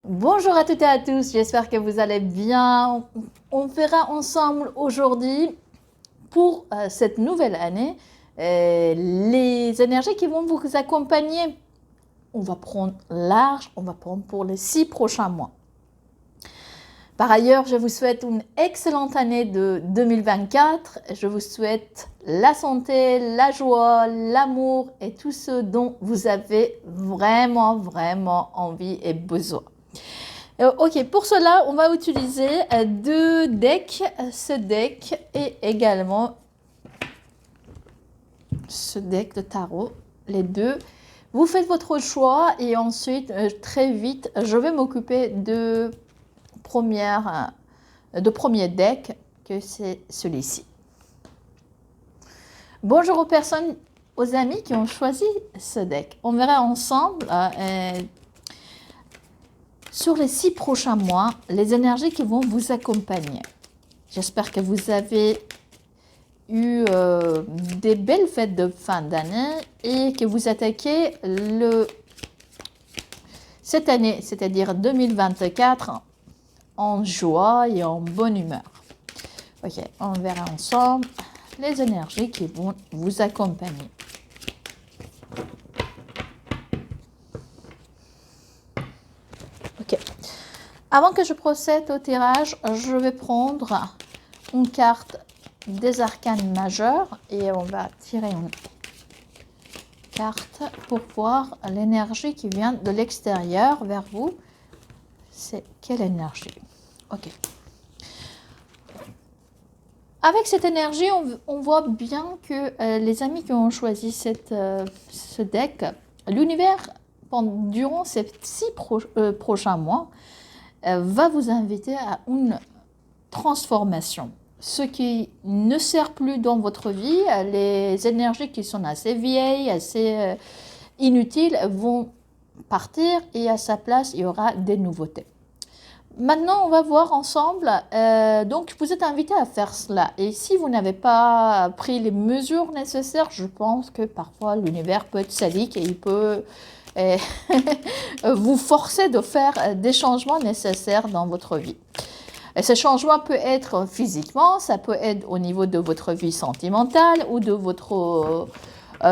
Bonjour à toutes et à tous, j'espère que vous allez bien. On verra ensemble aujourd'hui pour cette nouvelle année les énergies qui vont vous accompagner. On va prendre large, on va prendre pour les 6 prochains mois. Par ailleurs, je vous souhaite une excellente année de 2024. Je vous souhaite la santé, la joie, l'amour et tout ce dont vous avez vraiment envie et besoin. Ok, pour cela, on va utiliser deux decks. Ce deck et également ce deck de tarot, les deux. Vous faites votre choix et ensuite, très vite, je vais m'occuper de premier deck, que c'est celui-ci. Bonjour aux personnes, aux amis qui ont choisi ce deck. On verra ensemble sur les 6 prochains mois, les énergies qui vont vous accompagner. J'espère que vous avez eu des belles fêtes de fin d'année et que vous attaquez cette année, c'est-à-dire 2024, en joie et en bonne humeur. Ok, on verra ensemble les énergies qui vont vous accompagner. Ok. Avant que je procède au tirage, je vais prendre une carte des arcanes majeurs et on va tirer une carte pour voir l'énergie qui vient de l'extérieur vers vous. C'est quelle énergie? Ok. Avec cette énergie, on voit bien que les amis qui ont choisi ce deck, l'univers, durant ces 6 prochains mois, va vous inviter à une transformation. Ce qui ne sert plus dans votre vie, les énergies qui sont assez vieilles, assez inutiles, vont partir et à sa place, il y aura des nouveautés. Maintenant, on va voir ensemble. Donc, vous êtes invité à faire cela. Et si vous n'avez pas pris les mesures nécessaires, je pense que parfois l'univers peut être sadique et il peut vous forcer de faire des changements nécessaires dans votre vie. Et ce changement peut être physiquement, ça peut être au niveau de votre vie sentimentale ou de votre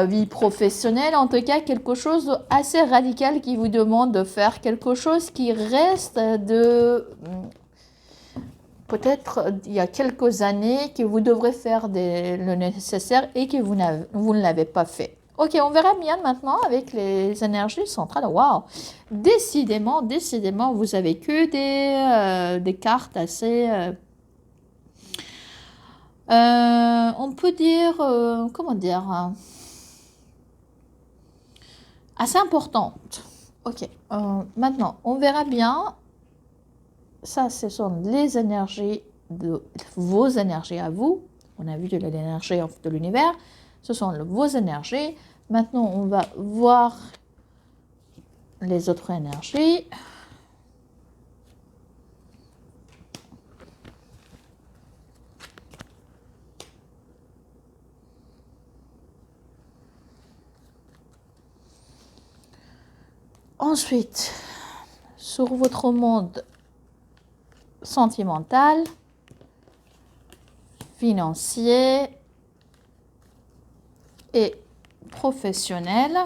vie professionnelle. En tout cas, quelque chose d'assez radical qui vous demande de faire quelque chose qui reste de... Peut-être il y a quelques années que vous devrez faire le nécessaire et que vous ne l'avez pas fait. Ok, on verra bien maintenant avec les énergies centrales. Waouh! Décidément, vous avez que des cartes assez... on peut dire... comment dire assez importante. Ok, maintenant, on verra bien. Ça, ce sont les énergies vos énergies à vous. On a vu de l'énergie de l'univers. Ce sont vos énergies. Maintenant, on va voir les autres énergies. Ensuite, sur votre monde sentimental, financier et professionnel,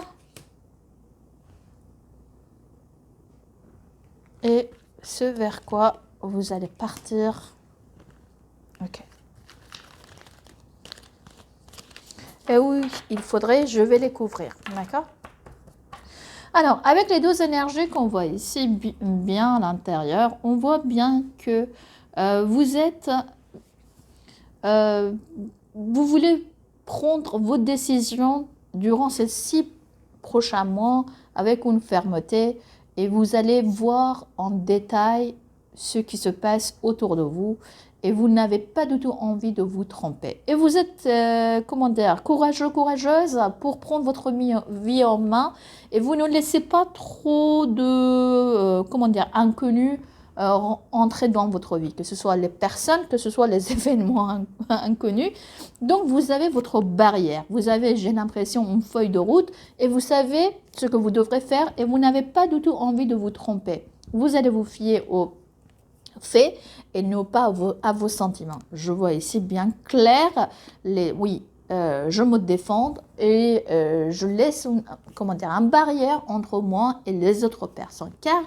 et ce vers quoi vous allez partir. Ok. Et oui, il faudrait, je vais les couvrir, d'accord? Alors, avec les deux énergies qu'on voit ici bien à l'intérieur, on voit bien que vous voulez prendre vos décisions durant ces 6 prochains mois avec une fermeté et vous allez voir en détail ce qui se passe autour de vous et vous n'avez pas du tout envie de vous tromper. Et vous êtes, courageuse pour prendre votre vie en main et vous ne laissez pas trop de, inconnus entrer dans votre vie, que ce soit les personnes, que ce soit les événements inconnus. Donc, vous avez votre barrière. Vous avez, j'ai l'impression, une feuille de route et vous savez ce que vous devrez faire et vous n'avez pas du tout envie de vous tromper. Vous allez vous fier aux faits et non pas à vos sentiments. Je vois ici bien clair, oui, je me défends et je laisse une barrière entre moi et les autres personnes. Car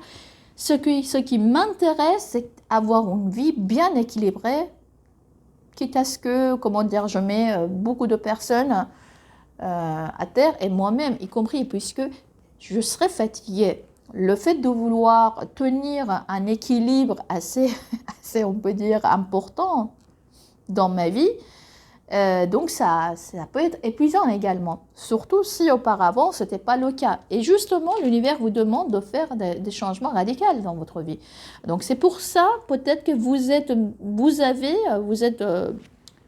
ce qui m'intéresse, c'est avoir une vie bien équilibrée, quitte à ce que, je mets beaucoup de personnes à terre et moi-même y compris, puisque je serai fatiguée. Le fait de vouloir tenir un équilibre assez, on peut dire, important dans ma vie, donc ça peut être épuisant également, surtout si auparavant ce n'était pas le cas. Et justement, l'univers vous demande de faire des changements radicaux dans votre vie. Donc c'est pour ça, peut-être que vous êtes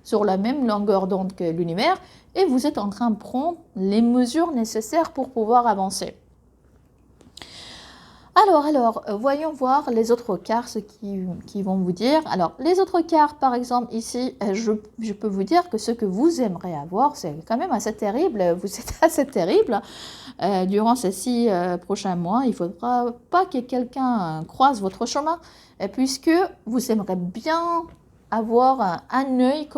sur la même longueur d'onde que l'univers et vous êtes en train de prendre les mesures nécessaires pour pouvoir avancer. Alors, voyons voir les autres cartes, ce qui vont vous dire. Alors, les autres cartes, par exemple, ici, je peux vous dire que ce que vous aimeriez avoir, c'est quand même assez terrible. Vous êtes assez terrible. Durant ces 6 prochains mois, il ne faudra pas que quelqu'un croise votre chemin, puisque vous aimeriez bien avoir un œil,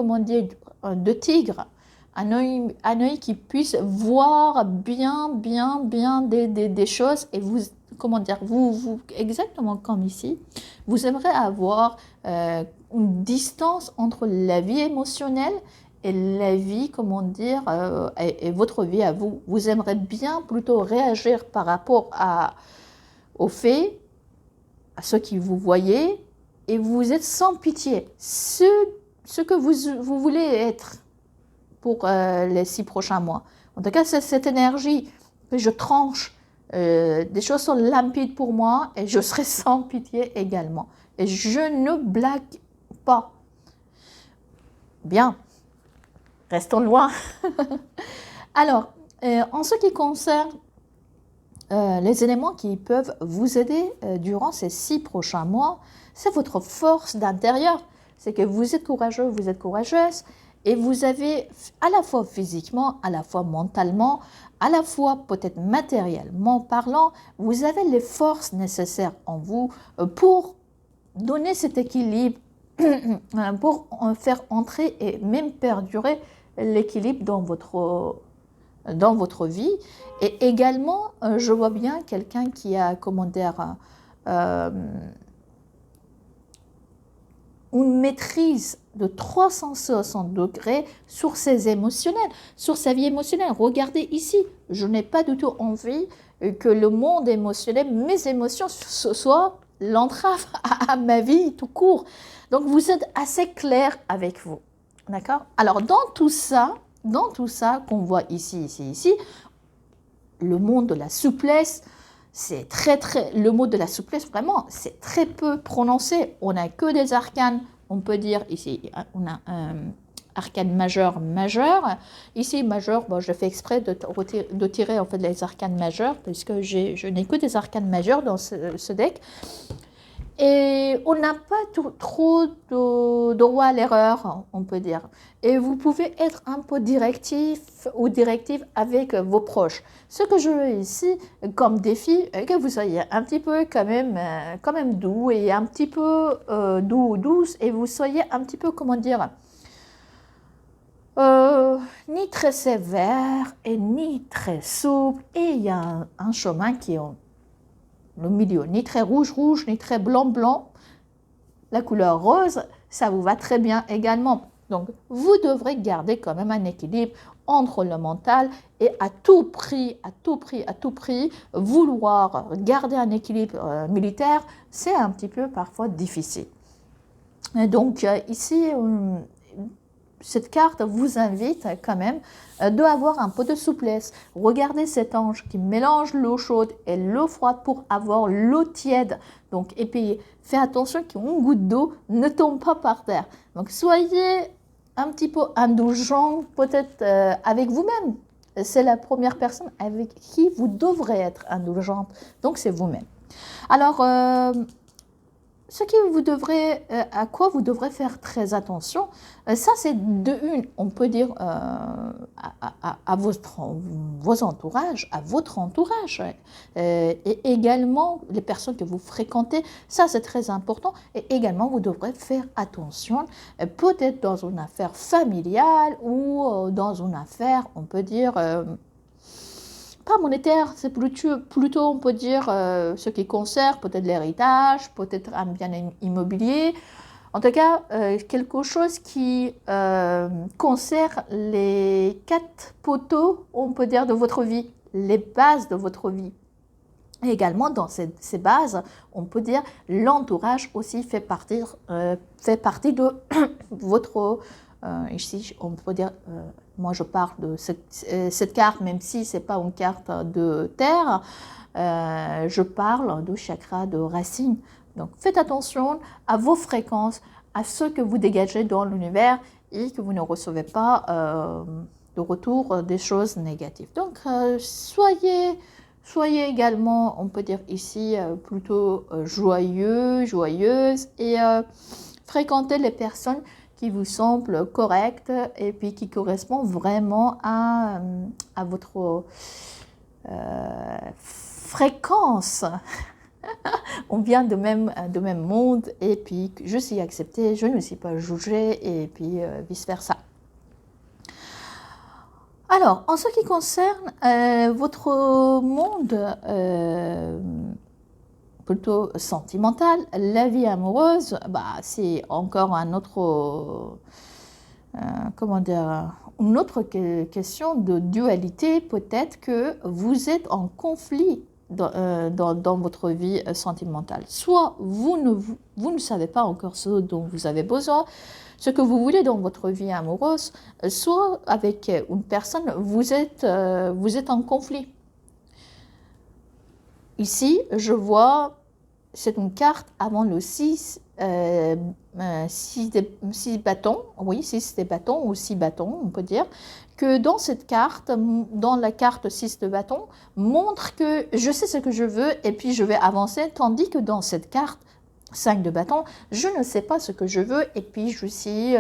de tigre. Un œil qui puisse voir bien des choses et vous, exactement comme ici, vous aimeriez avoir une distance entre la vie émotionnelle et la vie, et votre vie à vous. Vous aimeriez bien plutôt réagir par rapport aux faits, à ce que vous voyez, et vous êtes sans pitié. Ce que vous voulez être pour les 6 prochains mois. En tout cas, c'est cette énergie que je tranche. Des choses sont limpides pour moi et je serai sans pitié également. Et je ne blague pas. Bien, restons loin. Alors, en ce qui concerne les éléments qui peuvent vous aider durant ces 6 prochains mois, c'est votre force d'intérieur. C'est que vous êtes courageux, vous êtes courageuse. Et vous avez, à la fois physiquement, à la fois mentalement, à la fois peut-être matériellement parlant, vous avez les forces nécessaires en vous pour donner cet équilibre, pour faire entrer et même perdurer l'équilibre dans votre vie. Et également, je vois bien quelqu'un qui a, une maîtrise de 360 degrés sur ses émotionnels, sur sa vie émotionnelle. Regardez ici, je n'ai pas du tout envie que le monde émotionnel, mes émotions, soient l'entrave à ma vie tout court. Donc vous êtes assez clair avec vous, d'accord? Alors dans tout ça qu'on voit ici, le monde de la souplesse, c'est le mot de la souplesse, vraiment, c'est très peu prononcé. On n'a que des arcanes, on peut dire ici, on a un arcane majeur. Ici, majeur, bon, je fais exprès de tirer en fait les arcanes majeurs, parce que je n'ai que des arcanes majeurs dans ce deck. Et on n'a pas trop de droit à l'erreur, on peut dire. Et vous pouvez être un peu directif ou directive avec vos proches. Ce que je veux ici comme défi, que vous soyez un petit peu quand même doux et un petit peu douce, et vous soyez un petit peu, ni très sévère et ni très souple. Et il y a un chemin qui est le milieu, ni très rouge, ni très blanc. La couleur rose, ça vous va très bien également. Donc, vous devrez garder quand même un équilibre entre le mental et à tout prix, vouloir garder un équilibre militaire, c'est un petit peu parfois difficile. Et donc, ici, cette carte vous invite quand même d'avoir un peu de souplesse. Regardez cet ange qui mélange l'eau chaude et l'eau froide pour avoir l'eau tiède. Donc, et puis, faites attention qu'une goutte d'eau ne tombe pas par terre. Donc, soyez un petit peu indulgent peut-être avec vous-même. C'est la première personne avec qui vous devrez être indulgente. Donc, c'est vous-même. Alors, ce que vous devrez, à quoi vous devrez faire très attention, ça c'est de une, on peut dire à vos entourages, à votre entourage, et également les personnes que vous fréquentez, ça c'est très important, et également vous devrez faire attention, peut-être dans une affaire familiale ou dans une affaire, on peut dire, pas monétaire, c'est plutôt, on peut dire, ce qui concerne peut-être l'héritage, peut-être un bien immobilier. En tout cas, quelque chose qui concerne les 4 poteaux, on peut dire, de votre vie, les bases de votre vie. Et également, dans ces bases, on peut dire l'entourage aussi fait partie de votre... ici, on peut dire... moi, je parle de cette carte, même si ce n'est pas une carte de terre, je parle du chakra de racine. Donc, faites attention à vos fréquences, à ce que vous dégagez dans l'univers et que vous ne recevez pas de retour des choses négatives. Donc, soyez également, on peut dire ici, plutôt joyeux, joyeuse et fréquentez les personnes qui vous semblent correctes et puis qui correspondent vraiment à votre fréquence. On vient de même monde et puis je suis acceptée, je ne suis pas jugée et puis vice-versa. Alors, en ce qui concerne votre monde plutôt sentimental, la vie amoureuse, c'est encore un autre, comment dire, une autre question de dualité. Peut-être que vous êtes en conflit dans votre vie sentimentale. Soit vous ne savez pas encore ce dont vous avez besoin, ce que vous voulez dans votre vie amoureuse, soit avec une personne, vous êtes en conflit. Ici, je vois, c'est une carte avant le 6 bâtons, oui, 6 des bâtons ou 6 bâtons, on peut dire, que dans cette carte, dans la carte 6 de bâtons, montre que je sais ce que je veux et puis je vais avancer, tandis que dans cette carte 5 de bâtons, je ne sais pas ce que je veux et puis je suis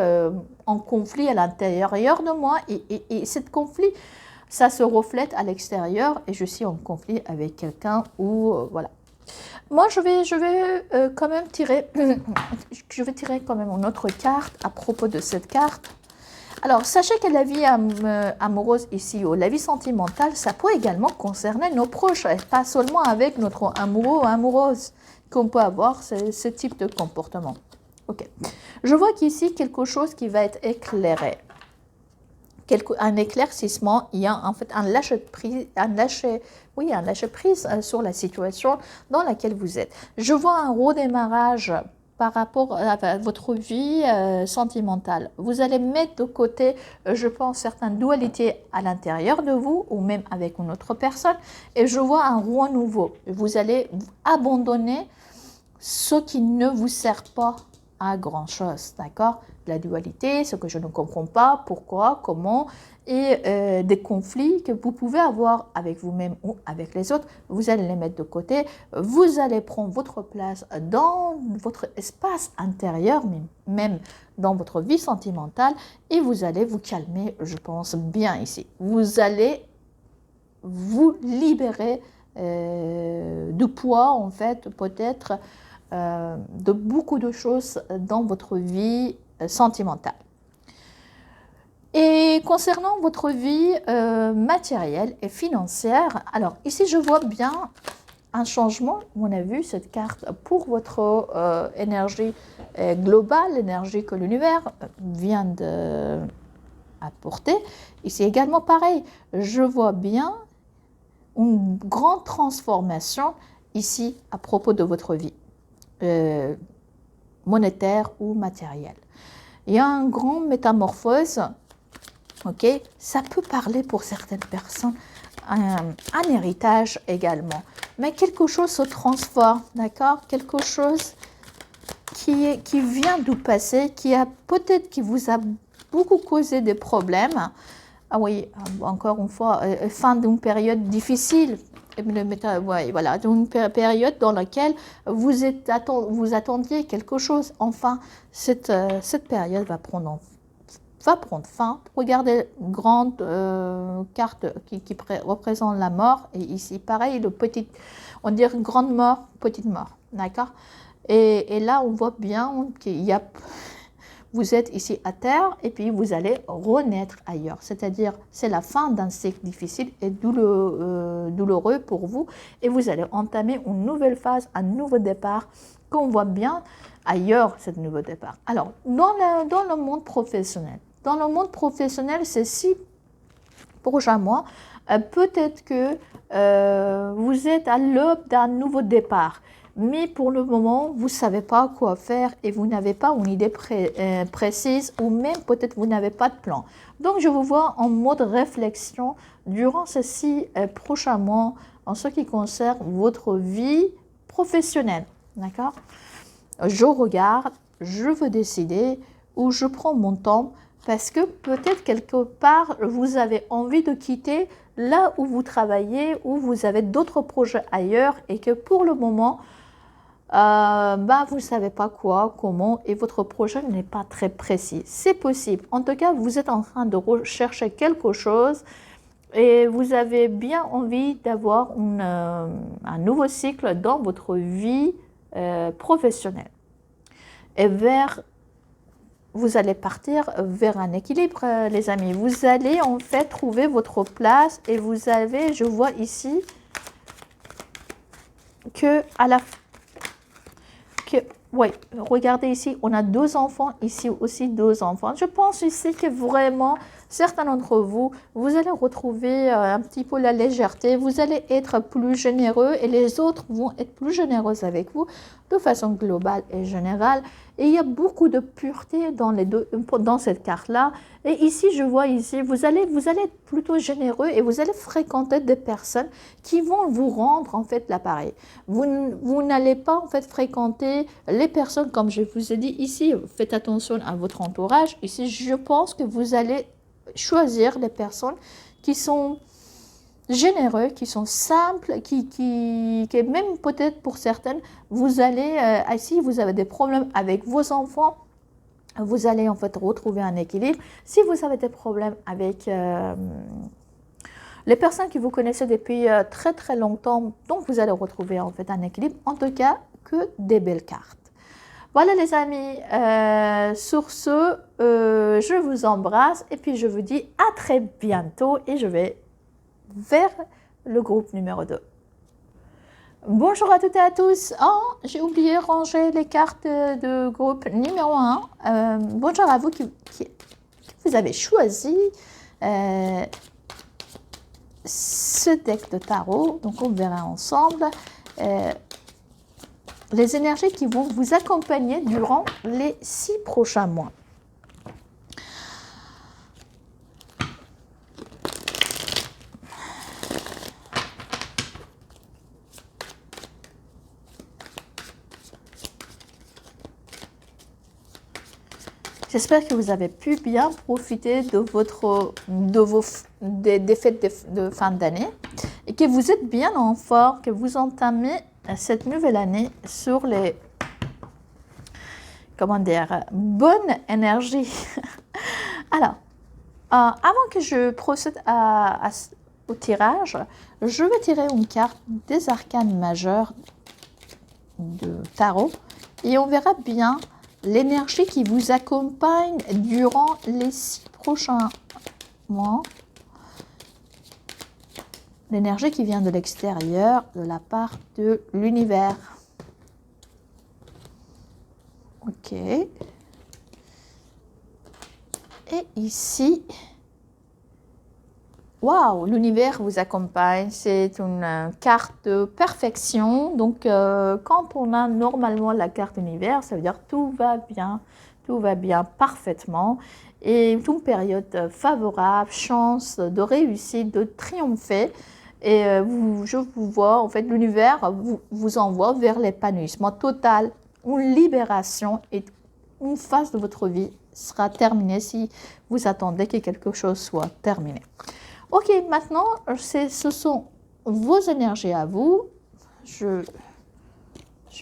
en conflit à l'intérieur de moi et ce conflit, ça se reflète à l'extérieur et je suis en conflit avec quelqu'un ou voilà. Moi, je vais quand même tirer, je vais tirer quand même une autre carte à propos de cette carte. Alors, sachez que la vie amoureuse ici, ou la vie sentimentale, ça peut également concerner nos proches, et pas seulement avec notre amoureux ou amoureuse qu'on peut avoir ce type de comportement. Ok. Je vois qu'ici, quelque chose qui va être éclairé. Un éclaircissement, il y a en fait un lâcher-prise sur la situation dans laquelle vous êtes. Je vois un redémarrage par rapport à votre vie sentimentale. Vous allez mettre de côté, je pense, certaines dualités à l'intérieur de vous ou même avec une autre personne et je vois un renouveau. Vous allez abandonner ce qui ne vous sert pas à grand-chose, d'accord? La dualité, ce que je ne comprends pas, pourquoi, comment, et des conflits que vous pouvez avoir avec vous-même ou avec les autres, vous allez les mettre de côté, vous allez prendre votre place dans votre espace intérieur, même dans votre vie sentimentale, et vous allez vous calmer, je pense, bien ici. Vous allez vous libérer du poids, en fait, peut-être, de beaucoup de choses dans votre vie sentimentale. Et concernant votre vie matérielle et financière, alors ici je vois bien un changement, on a vu cette carte pour votre énergie globale, l'énergie que l'univers vient d'apporter. Ici également pareil, je vois bien une grande transformation ici à propos de votre vie. Monétaire ou matérielle. Il y a une grande métamorphose, ok? Ça peut parler pour certaines personnes, un héritage également, mais quelque chose se transforme, d'accord? Quelque chose qui vient du passé, qui vous a beaucoup causé des problèmes. Ah oui, encore une fois, fin d'une période difficile, ouais, voilà, une période dans laquelle vous attendiez quelque chose. Enfin, cette période va prendre fin. Regardez une grande carte qui représente la mort. Et ici, pareil, on dirait grande mort, petite mort. D'accord? Et là, on voit bien qu'il y a... Vous êtes ici à terre et puis vous allez renaître ailleurs. C'est-à-dire, c'est la fin d'un cycle difficile et douloureux pour vous. Et vous allez entamer une nouvelle phase, un nouveau départ qu'on voit bien ailleurs, ce nouveau départ. Alors, dans le monde professionnel, ces 6 prochains mois, peut-être que vous êtes à l'aube d'un nouveau départ. Mais pour le moment, vous ne savez pas quoi faire et vous n'avez pas une idée précise ou même peut-être vous n'avez pas de plan. Donc, je vous vois en mode réflexion durant ces 6 prochains mois en ce qui concerne votre vie professionnelle. D'accord? Je regarde, je veux décider ou je prends mon temps parce que peut-être quelque part, vous avez envie de quitter là où vous travaillez ou vous avez d'autres projets ailleurs et que pour le moment, vous ne savez pas quoi, comment et votre projet n'est pas très précis. C'est possible. En tout cas, vous êtes en train de rechercher quelque chose et vous avez bien envie d'avoir un nouveau cycle dans votre vie professionnelle. Et vous allez partir vers un équilibre, les amis. Vous allez en fait trouver votre place et vous avez, je vois ici, oui, regardez ici, on a 2 enfants, ici aussi 2 enfants. Je pense ici que vraiment, certains d'entre vous, vous allez retrouver un petit peu la légèreté, vous allez être plus généreux et les autres vont être plus généreux avec vous de façon globale et générale. Et il y a beaucoup de pureté dans cette carte-là. Et ici, je vois ici, vous allez être plutôt généreux et vous allez fréquenter des personnes qui vont vous rendre en fait l'appareil. Vous n'allez pas en fait fréquenter les personnes, comme je vous ai dit ici, faites attention à votre entourage. Ici, je pense que vous allez choisir les personnes qui sont généreux, qui sont simples, qui même peut-être pour certaines, vous allez, ici vous avez des problèmes avec vos enfants, vous allez en fait retrouver un équilibre. Si vous avez des problèmes avec les personnes que vous connaissez depuis très très longtemps, donc vous allez retrouver en fait un équilibre. En tout cas, que des belles cartes. Voilà les amis, sur ce, je vous embrasse et puis je vous dis à très bientôt et je vais vers le groupe numéro 2. Bonjour à toutes et à tous. Oh, j'ai oublié de ranger les cartes de groupe numéro 1. Bonjour à vous qui vous avez choisi ce deck de tarot. Donc, on verra ensemble les énergies qui vont vous accompagner durant les 6 prochains mois. J'espère que vous avez pu bien profiter des fêtes de fin d'année et que vous êtes bien en forme, que vous entamez cette nouvelle année sur les, bonnes énergies. Alors, avant que je procède au tirage, je vais tirer une carte des arcanes majeurs de tarot et on verra bien l'énergie qui vous accompagne durant les 6 prochains mois. L'énergie qui vient de l'extérieur, de la part de l'univers. Ok. Et ici, waouh, l'univers vous accompagne. C'est une carte de perfection. Donc, quand on a normalement la carte univers, ça veut dire tout va bien parfaitement. Et une période favorable, chance de réussite, de triompher. Et je vous vois, en fait, l'univers vous envoie vers l'épanouissement total, une libération et une phase de votre vie sera terminée si vous attendez que quelque chose soit terminé. Ok, maintenant, ce sont vos énergies à vous. Je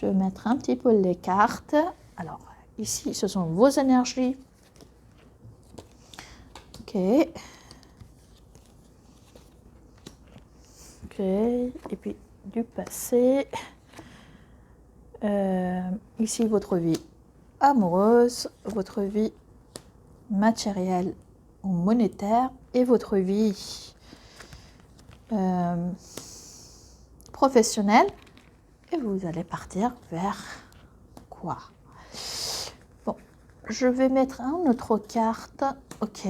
vais mettre un petit peu les cartes. Alors, ici, ce sont vos énergies. Ok. Ok. Et puis, du passé. Ici, votre vie amoureuse, votre vie matérielle ou monétaire et votre vie professionnelle. Et vous allez partir vers quoi? Bon, je vais mettre une autre carte. Ok.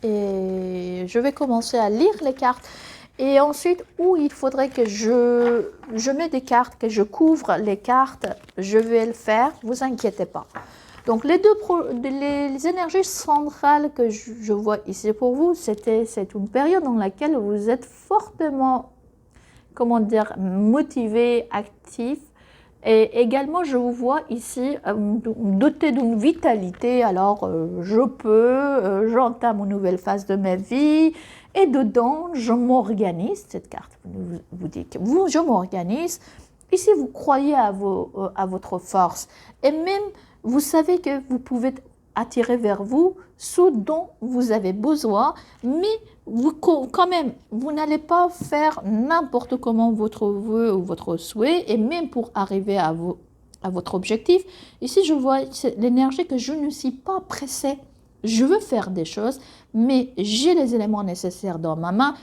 Et je vais commencer à lire les cartes. Et ensuite, où il faudrait que je mette des cartes, que je couvre les cartes, je vais le faire, vous inquiétez pas. Donc, les énergies centrales que je vois ici pour vous, c'est une période dans laquelle vous êtes fortement, comment dire, motivé, actif. Et également, je vous vois ici doté d'une vitalité. Alors, j'entame une nouvelle phase de ma vie. Et dedans, je m'organise. Cette carte vous dit que je m'organise. Ici, vous croyez à votre force. Et même, vous savez que vous pouvez attirer vers vous ce dont vous avez besoin. Mais quand même, vous n'allez pas faire n'importe comment votre vœu ou votre souhait. Et même pour arriver à votre objectif. Ici, je vois l'énergie que je ne suis pas pressée. Je veux faire des choses, mais j'ai les éléments nécessaires dans ma main.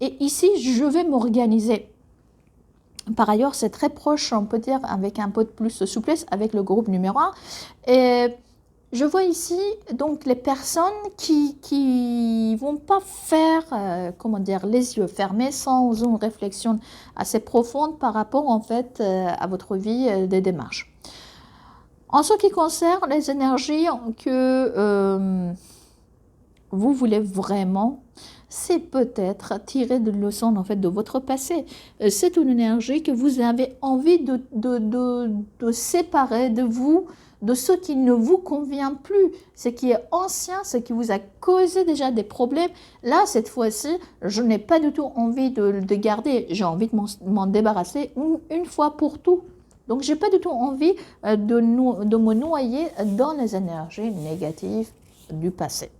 Et ici, je vais m'organiser. Par ailleurs, c'est très proche, on peut dire, avec un peu de plus de souplesse, avec le groupe numéro 1. Et je vois ici, donc, les personnes qui vont pas faire, comment dire, les yeux fermés sans une réflexion assez profonde par rapport, en fait, à votre vie des démarches. En ce qui concerne les énergies que vous voulez vraiment, c'est peut-être tirer de leçons en fait de votre passé. C'est une énergie que vous avez envie de séparer de vous, de ce qui ne vous convient plus, ce qui est ancien, ce qui vous a causé déjà des problèmes. Là, cette fois-ci, je n'ai pas du tout envie de garder, j'ai envie de m'en débarrasser une fois pour tout. Donc, je n'ai pas du tout envie de me noyer dans les énergies négatives du passé.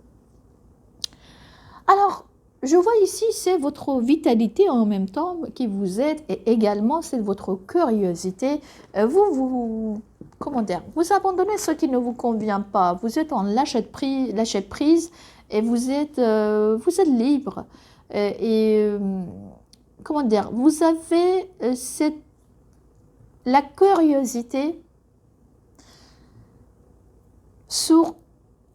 Alors, je vois ici, c'est votre vitalité en même temps qui vous aide et également c'est votre curiosité. Comment dire, vous abandonnez ce qui ne vous convient pas. Vous êtes en lâcher-prise et vous êtes libre. Comment dire, vous avez la curiosité sur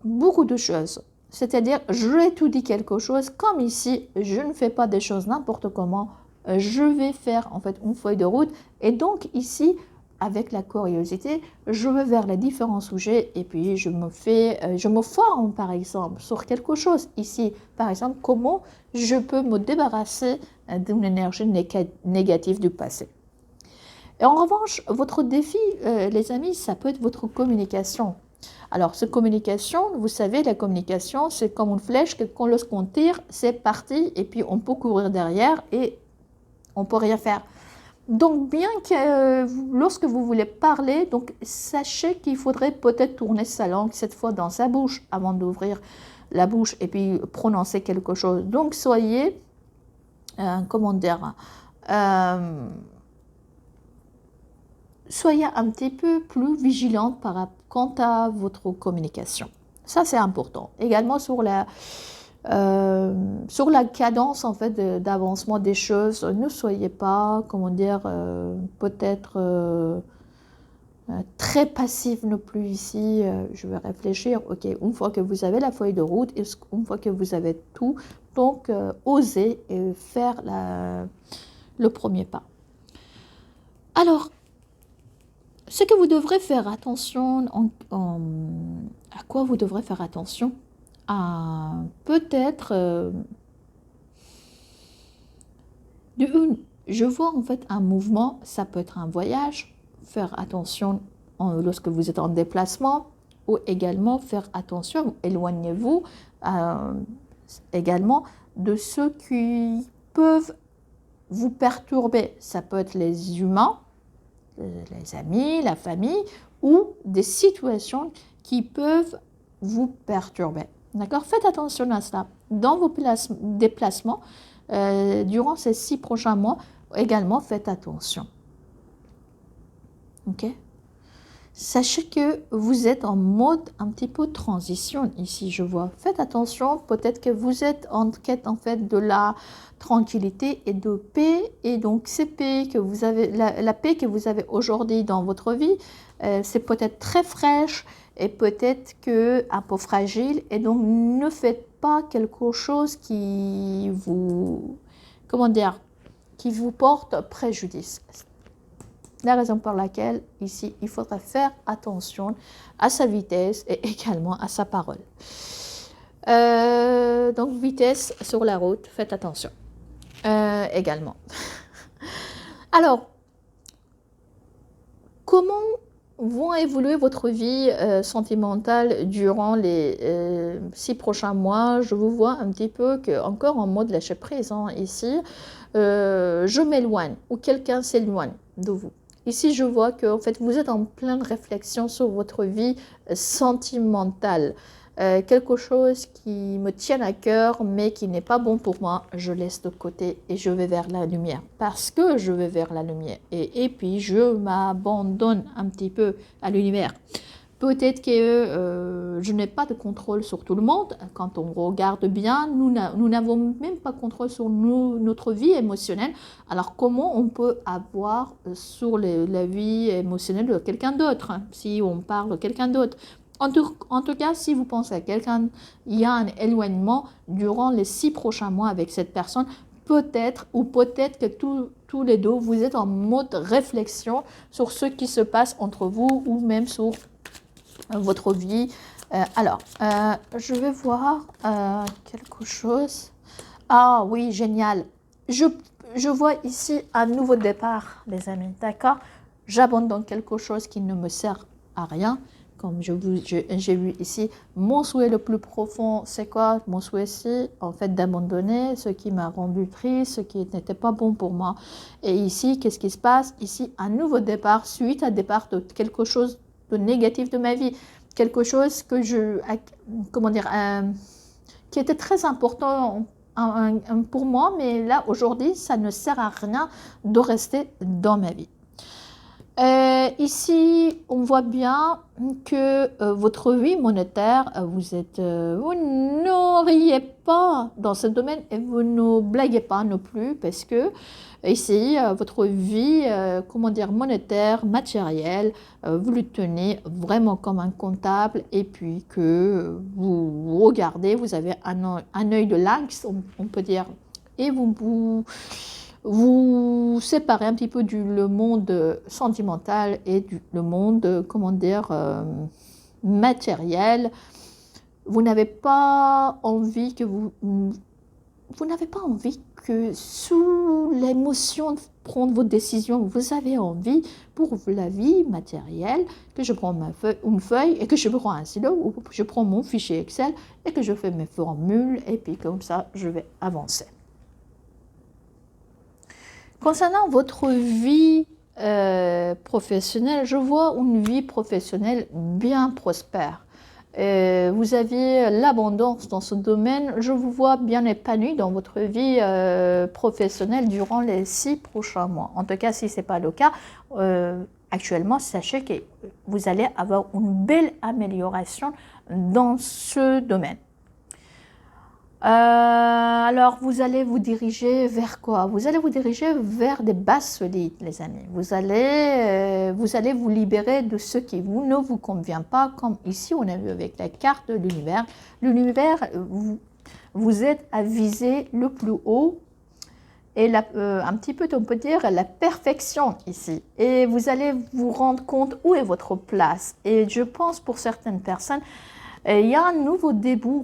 beaucoup de choses. C'est-à-dire, je étudie quelque chose, comme ici, je ne fais pas des choses n'importe comment, je vais faire en fait une feuille de route. Et donc ici, avec la curiosité, je vais vers les différents sujets et puis je me forme par exemple sur quelque chose. Ici, par exemple, comment je peux me débarrasser d'une énergie négative du passé. Et en revanche, votre défi, les amis, ça peut être votre communication. Alors, cette communication, vous savez, la communication, c'est comme une flèche que lorsqu'on tire, c'est parti et puis on peut courir derrière et on ne peut rien faire. Donc, bien que lorsque vous voulez parler, donc sachez qu'il faudrait peut-être tourner sa langue cette fois dans sa bouche avant d'ouvrir la bouche et puis prononcer quelque chose. Donc, soyez, comment dire, soyez un petit peu plus vigilante quant à votre communication. Ça, c'est important. Également sur la cadence en fait d'avancement des choses, ne soyez pas, comment dire, peut-être très passif non plus ici. Je vais réfléchir. Ok, une fois que vous avez la feuille de route, une fois que vous avez tout, donc osez faire le premier pas. Alors, ce que vous devrez faire attention, à quoi vous devrez faire attention, peut-être, je vois en fait un mouvement, ça peut être un voyage, faire attention lorsque vous êtes en déplacement, ou également faire attention, éloignez-vous également de ceux qui peuvent vous perturber. Ça peut être les humains, les amis, la famille, ou des situations qui peuvent vous perturber. D'accord? Faites attention à cela. Dans vos déplacements, durant ces 6 prochains mois, également faites attention. Ok? Sachez que vous êtes en mode un petit peu transition ici, je vois. Faites attention, peut-être que vous êtes en quête en fait de la tranquillité et de paix. Et donc, ces paix que vous avez, la paix que vous avez aujourd'hui dans votre vie, c'est peut-être très fraîche et peut-être que un peu fragile. Et donc, ne faites pas quelque chose qui vous, comment dire, qui vous porte préjudice. La raison pour laquelle, ici, il faudra faire attention à sa vitesse et également à sa parole. Donc, vitesse sur la route, faites attention également. Alors, comment vont évoluer votre vie sentimentale durant les 6 prochains mois? Je vous vois un petit peu que, encore en mode lâcher prise ici. Je m'éloigne ou quelqu'un s'éloigne de vous. Ici, je vois que en fait, vous êtes en pleine réflexion sur votre vie sentimentale. Quelque chose qui me tient à cœur, mais qui n'est pas bon pour moi, je laisse de côté et je vais vers la lumière. Parce que je vais vers la lumière. Et puis, je m'abandonne un petit peu à l'univers. Peut-être que je n'ai pas de contrôle sur tout le monde. Quand on regarde bien, nous n'avons même pas contrôle sur notre vie émotionnelle. Alors, comment on peut avoir sur la vie émotionnelle de quelqu'un d'autre, hein, si on parle de quelqu'un d'autre? En tout cas, si vous pensez à quelqu'un, il y a un éloignement durant les 6 prochains mois avec cette personne, peut-être que tous les deux, vous êtes en mode réflexion sur ce qui se passe entre vous ou même sur votre vie. Je vais voir quelque chose. Ah oui, génial. Je vois ici un nouveau départ, les amis, d'accord? J'abandonne quelque chose qui ne me sert à rien. Comme j'ai vu ici, mon souhait le plus profond, c'est quoi? Mon souhait, c'est en fait d'abandonner ce qui m'a rendu triste, ce qui n'était pas bon pour moi. Et ici, qu'est-ce qui se passe? Ici, un nouveau départ suite à départ de quelque chose de négatif de ma vie, quelque chose que qui était très important pour moi, mais là aujourd'hui ça ne sert à rien de rester dans ma vie. Ici, on voit bien que votre vie monétaire, vous ne riez pas dans ce domaine et vous ne blaguez pas non plus parce que ici, votre vie, monétaire, matérielle, vous le tenez vraiment comme un comptable et puis que vous regardez, vous avez un œil de lynx, on peut dire, et vous séparez un petit peu le monde sentimental et le monde, matériel. Vous n'avez pas envie que sous l'émotion de prendre vos décisions, vous avez envie pour la vie matérielle que je prends une feuille et que je prends un stylo ou je prends mon fichier Excel et que je fais mes formules et puis comme ça je vais avancer. Concernant votre vie professionnelle, je vois une vie professionnelle bien prospère. Vous avez l'abondance dans ce domaine. Je vous vois bien épanoui dans votre vie professionnelle durant les 6 prochains mois. En tout cas, si ce n'est pas le cas, actuellement, sachez que vous allez avoir une belle amélioration dans ce domaine. Alors, vous allez vous diriger vers quoi? Vous allez vous diriger vers des bases solides, les amis. Vous allez vous libérer de ce qui ne vous convient pas, comme ici, on a vu avec la carte de l'univers. L'univers, vous êtes à viser le plus haut et un petit peu, on peut dire, la perfection ici. Et vous allez vous rendre compte où est votre place. Et je pense pour certaines personnes, il y a un nouveau début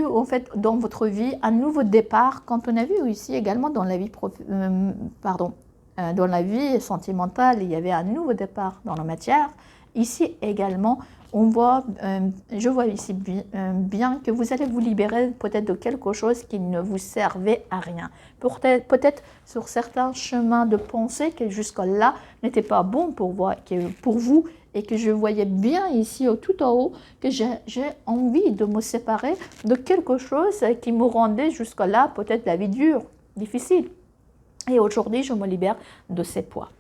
en fait dans votre vie, un nouveau départ. Quand on a vu ici également dans la vie dans la vie sentimentale, il y avait un nouveau départ dans la matière. ici également, je vois ici bien que vous allez vous libérer peut-être de quelque chose qui ne vous servait à rien. Peut-être sur certains chemins de pensée qui jusque-là n'étaient pas bons pour vous et que je voyais bien ici tout en haut que j'ai envie de me séparer de quelque chose qui me rendait jusque-là peut-être la vie dure, difficile. Et aujourd'hui, je me libère de ces poids.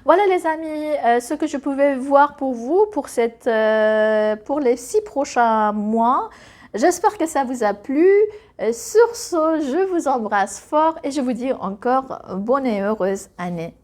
Voilà les amis, ce que je pouvais voir pour vous pour les 6 prochains mois. J'espère que ça vous a plu. Sur ce, je vous embrasse fort et je vous dis encore bonne et heureuse année